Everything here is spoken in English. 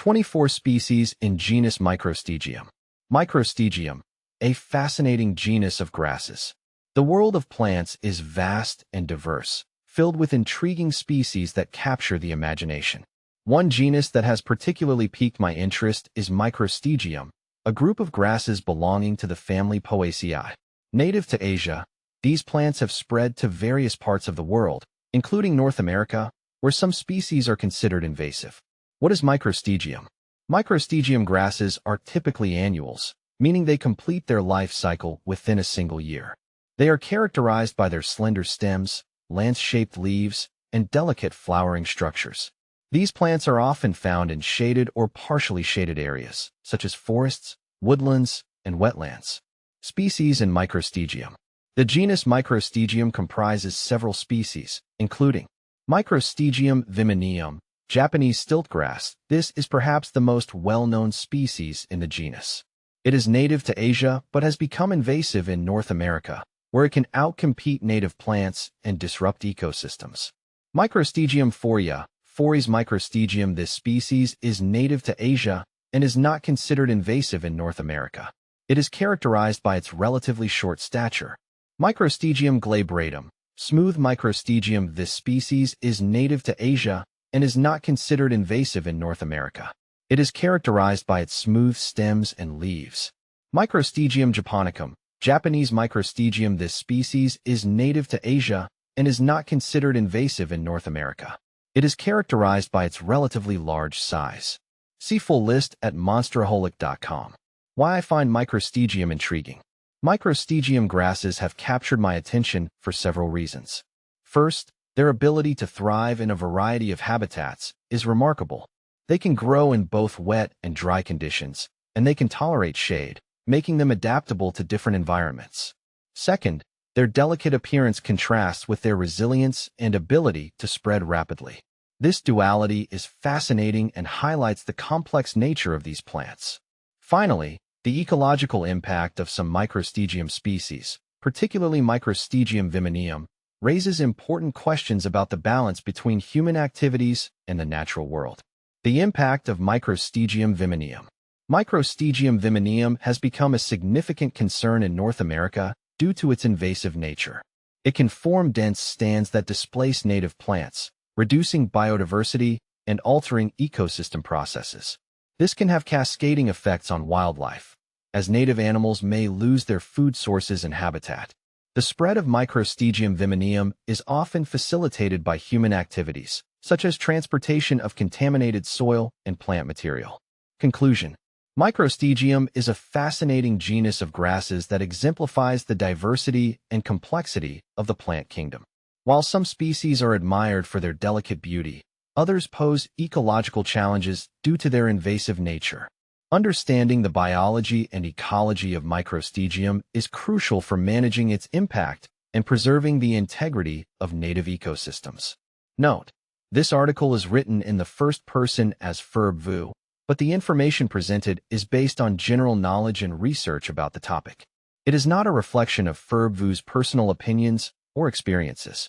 24 species in genus Microstegium. Microstegium, a fascinating genus of grasses. The world of plants is vast and diverse, filled with intriguing species that capture the imagination. One genus that has particularly piqued my interest is Microstegium, a group of grasses belonging to the family Poaceae. Native to Asia, these plants have spread to various parts of the world, including North America, where some species are considered invasive. What is Microstegium? Microstegium grasses are typically annuals, meaning they complete their life cycle within a single year. They are characterized by their slender stems, lance-shaped leaves, and delicate flowering structures. These plants are often found in shaded or partially shaded areas, such as forests, woodlands, and wetlands. Species in Microstegium. The genus Microstegium comprises several species, including Microstegium viminum, Japanese stiltgrass. This is perhaps the most well-known species in the genus. It is native to Asia but has become invasive in North America, where it can outcompete native plants and disrupt ecosystems. Microstegium phoria, Phories Microstegium. This species is native to Asia and is not considered invasive in North America. It is characterized by its relatively short stature. Microstegium glabradum, Smooth Microstegium. This species is native to Asia and is not considered invasive in North America. It is characterized by its smooth stems and leaves. Microstegium japonicum, Japanese Microstegium. This species is native to Asia and is not considered invasive in North America. It is characterized by its relatively large size. See full list at monsteraholic.com. Why I find Microstegium intriguing. Microstegium grasses have captured my attention for several reasons. First, their ability to thrive in a variety of habitats is remarkable. They can grow in both wet and dry conditions, and they can tolerate shade, making them adaptable to different environments. Second, their delicate appearance contrasts with their resilience and ability to spread rapidly. This duality is fascinating and highlights the complex nature of these plants. Finally, the ecological impact of some Microstegium species, particularly Microstegium viminum, raises important questions about the balance between human activities and the natural world. The impact of Microstegium viminum. Microstegium viminum has become a significant concern in North America due to its invasive nature. It can form dense stands that displace native plants, reducing biodiversity and altering ecosystem processes. This can have cascading effects on wildlife, as native animals may lose their food sources and habitat. The spread of Microstegium viminum is often facilitated by human activities, such as transportation of contaminated soil and plant material. Conclusion. Microstegium is a fascinating genus of grasses that exemplifies the diversity and complexity of the plant kingdom. While some species are admired for their delicate beauty, others pose ecological challenges due to their invasive nature. Understanding the biology and ecology of Microstegium is crucial for managing its impact and preserving the integrity of native ecosystems. Note: this article is written in the first person as verb vu, but the information presented is based on general knowledge and research about the topic. It is not a reflection of verb vu's personal opinions or experiences.